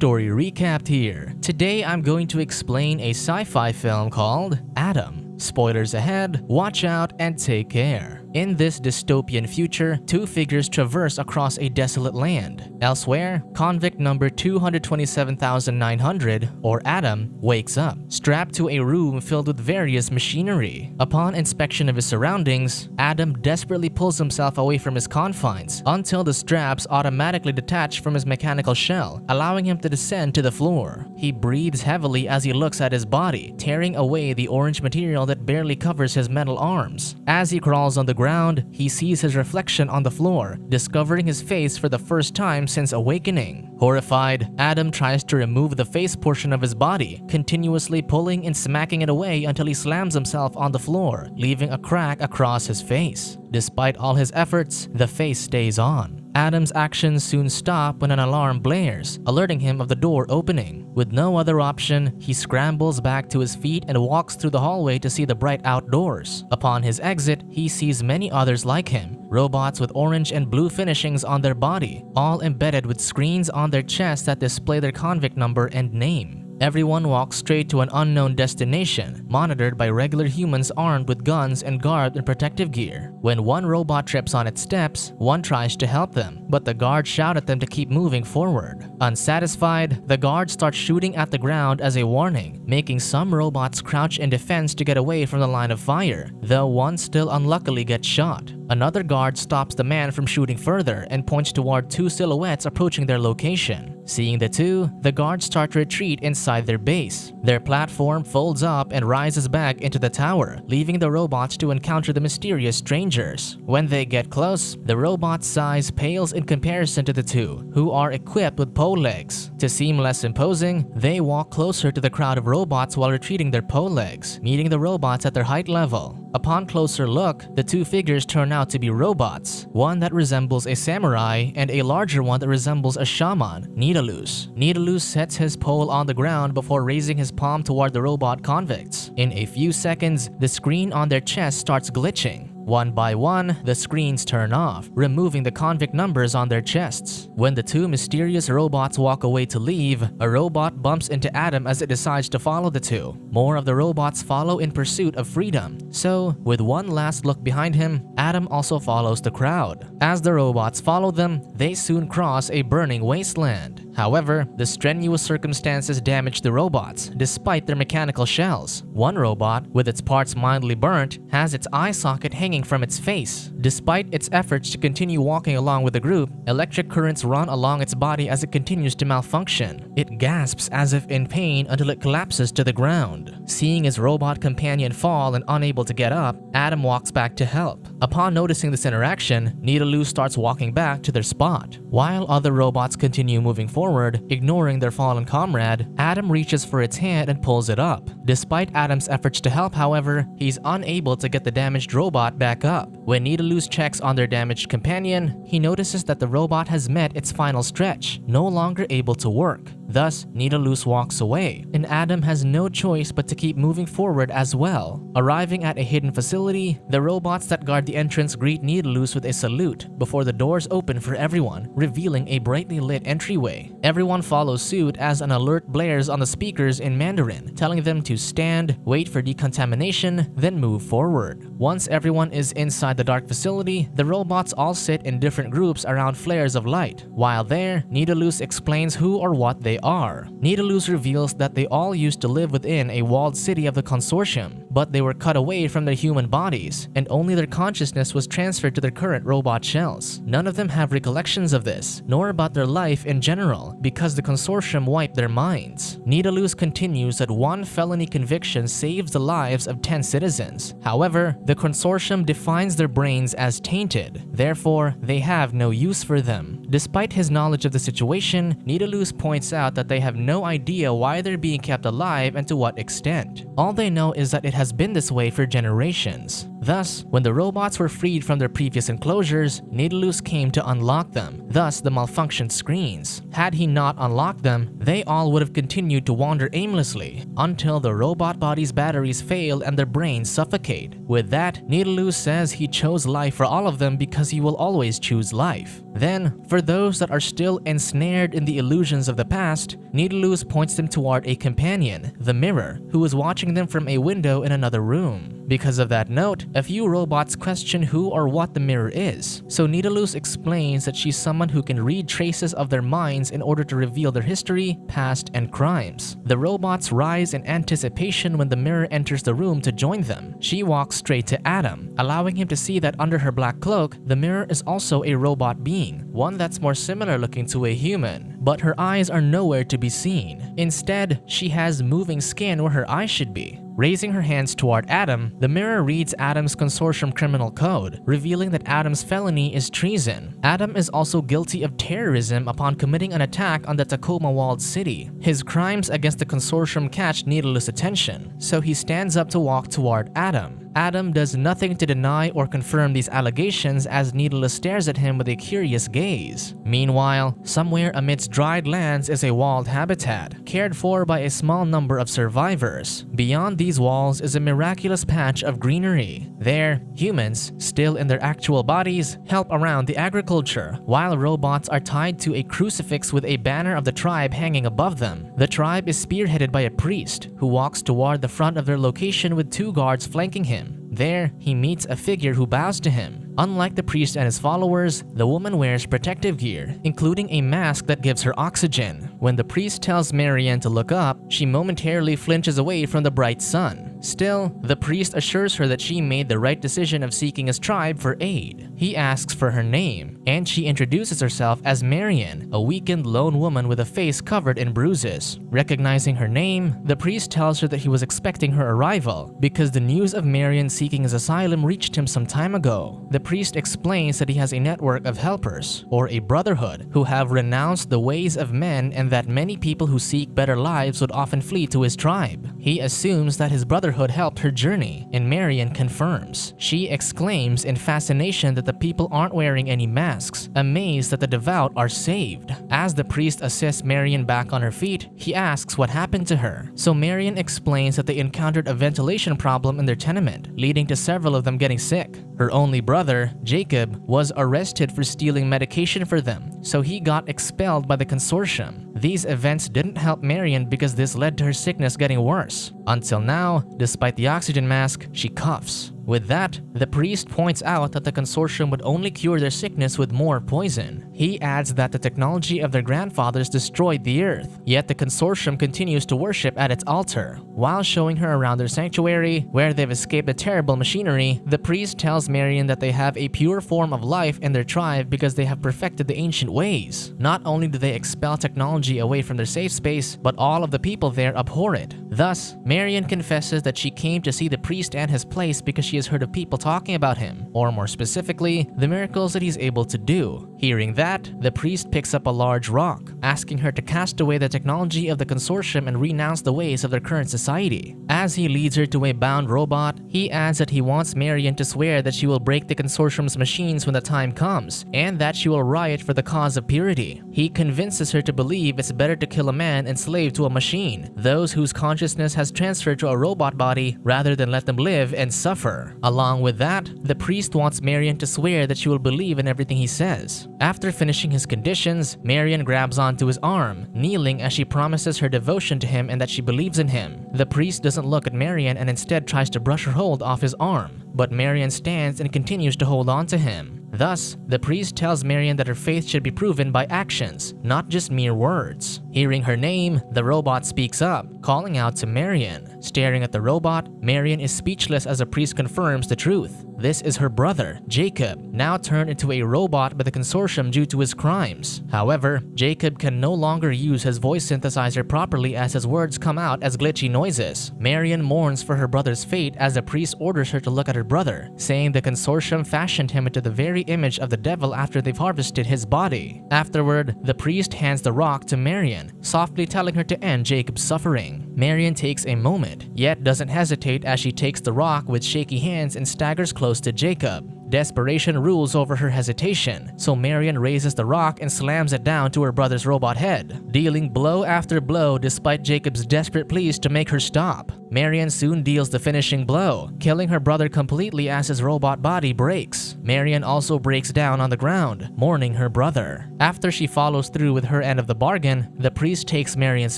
story recapped here. Today I'm going to explain a sci-fi film called Adam. Spoilers ahead, watch out and take care. In this dystopian future, two figures traverse across a desolate land. Elsewhere, convict number 227,900, or Adam, wakes up, strapped to a room filled with various machinery. Upon inspection of his surroundings, Adam desperately pulls himself away from his confines until the straps automatically detach from his mechanical shell, allowing him to descend to the floor. He breathes heavily as he looks at his body, tearing away the orange material that barely covers his metal arms. As he crawls on the ground, he sees his reflection on the floor, discovering his face for the first time since awakening. Horrified, Adam tries to remove the face portion of his body, continuously pulling and smacking it away until he slams himself on the floor, leaving a crack across his face. Despite all his efforts, the face stays on. Adam's actions soon stop when an alarm blares, alerting him of the door opening. With no other option, he scrambles back to his feet and walks through the hallway to see the bright outdoors. Upon his exit, he sees many others like him, robots with orange and blue finishings on their body, all embedded with screens on their chest that display their convict number and name. Everyone walks straight to an unknown destination, monitored by regular humans armed with guns and garbed in protective gear. When one robot trips on its steps, one tries to help them, but the guards shout at them to keep moving forward. Unsatisfied, the guards start shooting at the ground as a warning, making some robots crouch in defense to get away from the line of fire, though one still unluckily gets shot. Another guard stops the man from shooting further and points toward two silhouettes approaching their location. Seeing the two, the guards start to retreat inside their base. Their platform folds up and rises back into the tower, leaving the robots to encounter the mysterious strangers. When they get close, the robot's size pales in comparison to the two, who are equipped with pole legs. To seem less imposing, they walk closer to the crowd of robots while retreating their pole legs, meeting the robots at their height level. Upon closer look, the two figures turn out to be robots, one that resembles a samurai and a larger one that resembles a shaman, Nidalus. Nidalus sets his pole on the ground before raising his palm toward the robot convicts. In a few seconds, the screen on their chest starts glitching. One by one, the screens turn off, removing the convict numbers on their chests. When the two mysterious robots walk away to leave, a robot bumps into Adam as it decides to follow the two. More of the robots follow in pursuit of freedom, so with one last look behind him, Adam also follows the crowd. As the robots follow them, they soon cross a burning wasteland. However, the strenuous circumstances damage the robots, despite their mechanical shells. One robot, with its parts mildly burnt, has its eye socket hanging from its face. Despite its efforts to continue walking along with the group, electric currents run along its body as it continues to malfunction. It gasps as if in pain until it collapses to the ground. Seeing his robot companion fall and unable to get up, Adam walks back to help. Upon noticing this interaction, Nidalus starts walking back to their spot. While other robots continue moving forward, ignoring their fallen comrade, Adam reaches for its hand and pulls it up. Despite Adam's efforts to help, however, he's unable to get the damaged robot back up. When Nidalus checks on their damaged companion, he notices that the robot has met its final stretch, no longer able to work. Thus, Nidalus walks away, and Adam has no choice but to keep moving forward as well. Arriving at a hidden facility, the robots that guard the entrance greet Nidalus with a salute before the doors open for everyone, revealing a brightly lit entryway. Everyone follows suit as an alert blares on the speakers in Mandarin, telling them to stand, wait for decontamination, then move forward. Once everyone is inside the dark facility, the robots all sit in different groups around flares of light. While there, Nidalus explains who or what they are. Nidalus reveals that they all used to live within a walled city of the consortium, but they were cut away from their human bodies, and only their consciousness was transferred to their current robot shells. None of them have recollections of this, nor about their life in general, because the consortium wiped their minds. Nidalus continues that one felony conviction saves the lives of 10 citizens. However, the consortium defines their brains as tainted, therefore they have no use for them. Despite his knowledge of the situation, Nidalus points out that they have no idea why they're being kept alive and to what extent. All they know is that it has been this way for generations. Thus, when the robots were freed from their previous enclosures, Nidalos came to unlock them, thus the malfunctioned screens. Had he not unlocked them, they all would have continued to wander aimlessly until the robot body's batteries fail and their brains suffocate. With that, Nidalos says he chose life for all of them because he will always choose life. Then, for those that are still ensnared in the illusions of the past, Nidalos points them toward a companion, the mirror, who is watching them from a window in another room. Because of that note, a few robots question who or what the mirror is, so Nidalos explains that she's someone who can read traces of their minds in order to reveal their history, past, and crimes. The robots rise in anticipation when the mirror enters the room to join them. She walks straight to Adam, allowing him to see that under her black cloak, the mirror is also a robot being, one that's more similar looking to a human, but her eyes are nowhere to be seen. Instead, she has moving skin where her eyes should be. Raising her hands toward Adam, the mirror reads Adam's consortium criminal code, revealing that Adam's felony is treason. Adam is also guilty of terrorism upon committing an attack on the Tacoma walled city. His crimes against the consortium catch Nidalos' attention, so he stands up to walk toward Adam. Adam does nothing to deny or confirm these allegations as Nidalos stares at him with a curious gaze. Meanwhile, somewhere amidst dried lands is a walled habitat, cared for by a small number of survivors. Beyond these walls is a miraculous patch of greenery. There, humans, still in their actual bodies, help around the agriculture, while robots are tied to a crucifix with a banner of the tribe hanging above them. The tribe is spearheaded by a priest, who walks toward the front of their location with 2 guards flanking him. There, he meets a figure who bows to him. Unlike the priest and his followers, the woman wears protective gear, including a mask that gives her oxygen. When the priest tells Marianne to look up, she momentarily flinches away from the bright sun. Still, the priest assures her that she made the right decision of seeking his tribe for aid. He asks for her name, and she introduces herself as Marianne, a weakened lone woman with a face covered in bruises. Recognizing her name, the priest tells her that he was expecting her arrival because the news of Marianne seeking his asylum reached him some time ago. The priest explains that he has a network of helpers, or a brotherhood, who have renounced the ways of men and that many people who seek better lives would often flee to his tribe. He assumes that his brotherhood helped her journey, and Marianne confirms. She exclaims in fascination that the people aren't wearing any masks, amazed that the devout are saved. As the priest assists Marianne back on her feet, he asks what happened to her. So Marianne explains that they encountered a ventilation problem in their tenement, leading to several of them getting sick. Her only brother, Jacob, was arrested for stealing medication for them, so he got expelled by the consortium. These events didn't help Marianne because this led to her sickness getting worse. Until now, despite the oxygen mask, she coughs. With that, the priest points out that the consortium would only cure their sickness with more poison. He adds that the technology of their grandfathers destroyed the earth, yet the consortium continues to worship at its altar. While showing her around their sanctuary, where they've escaped the terrible machinery, the priest tells Marianne that they have a pure form of life in their tribe because they have perfected the ancient ways. Not only do they expel technology away from their safe space, but all of the people there abhor it. Thus, Marianne confesses that she came to see the priest and his place because she has heard of people talking about him, or more specifically, the miracles that he's able to do. Hearing that, the priest picks up a large rock, asking her to cast away the technology of the consortium and renounce the ways of their current society. As he leads her to a bound robot, he adds that he wants Marianne to swear that she will break the consortium's machines when the time comes, and that she will riot for the cause of purity. He convinces her to believe it's better to kill a man enslaved to a machine, those whose consciousness has transferred to a robot body, rather than let them live and suffer. Along with that, the priest wants Marianne to swear that she will believe in everything he says. After finishing his conditions, Marianne grabs onto his arm, kneeling as she promises her devotion to him and that she believes in him. The priest doesn't look at Marianne and instead tries to brush her hold off his arm, but Marianne stands and continues to hold on to him. Thus, the priest tells Marianne that her faith should be proven by actions, not just mere words. Hearing her name, the robot speaks up, calling out to Marianne. Staring at the robot, Marianne is speechless as the priest confirms the truth. This is her brother, Jacob, now turned into a robot by the consortium due to his crimes. However, Jacob can no longer use his voice synthesizer properly as his words come out as glitchy noises. Marianne mourns for her brother's fate as the priest orders her to look at her brother, saying the consortium fashioned him into the very image of the devil after they've harvested his body. Afterward, the priest hands the rock to Marianne, softly telling her to end Jacob's suffering. Marion takes a moment, yet doesn't hesitate as she takes the rock with shaky hands and staggers close to Jacob. Desperation rules over her hesitation, so Marion raises the rock and slams it down to her brother's robot head, dealing blow after blow despite Jacob's desperate pleas to make her stop. Marion soon deals the finishing blow, killing her brother completely as his robot body breaks. Marion also breaks down on the ground, mourning her brother. After she follows through with her end of the bargain, the priest takes Marion's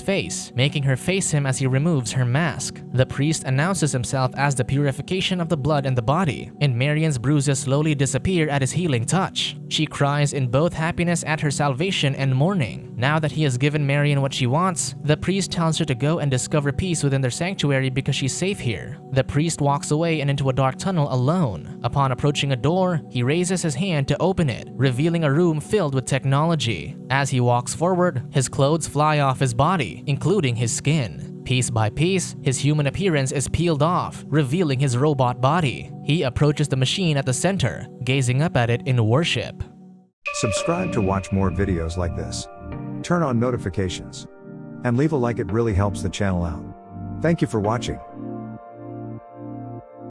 face, making her face him as he removes her mask. The priest announces himself as the purification of the blood and the body, and Marion's bruises slowly disappear at his healing touch. She cries in both happiness at her salvation and mourning. Now that he has given Marion what she wants, the priest tells her to go and discover peace within their sanctuary because she's safe here. The priest walks away and into a dark tunnel alone. Upon approaching a door, he raises his hand to open it, revealing a room filled with technology. As he walks forward, his clothes fly off his body, including his skin. Piece by piece, his human appearance is peeled off, revealing his robot body. He approaches the machine at the center, gazing up at it in worship. Subscribe to watch more videos like this. Turn on notifications. And leave a like, it really helps the channel out. Thank you for watching.